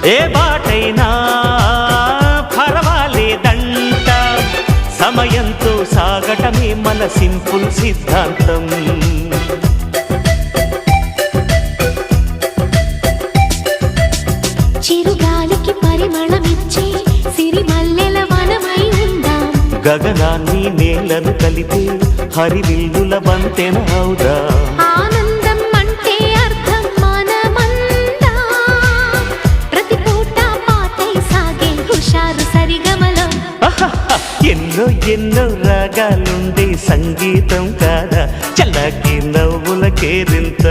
ఏ బాటైనా పర్వాలేదంట, సమయంతో సాగటమే మన సింపుల్ సిద్ధాంతం. చిరుగాలికి పరిమళమిచ్చే సిరిమల్లెల వనమై ఉందాం, గగనాన్ని నేలను కలిపే హరివిల్లుల వంతెన అవుదాం. ఆనందం అంటే అర్థం మనమందా, ప్రతి పూట పాటై సాగే హుషారు సరిగమలో. ఎన్నో ఎన్నో రాగాలుండే సంగీతం కాదా, చల్లకి నవ్వుల కేరింత.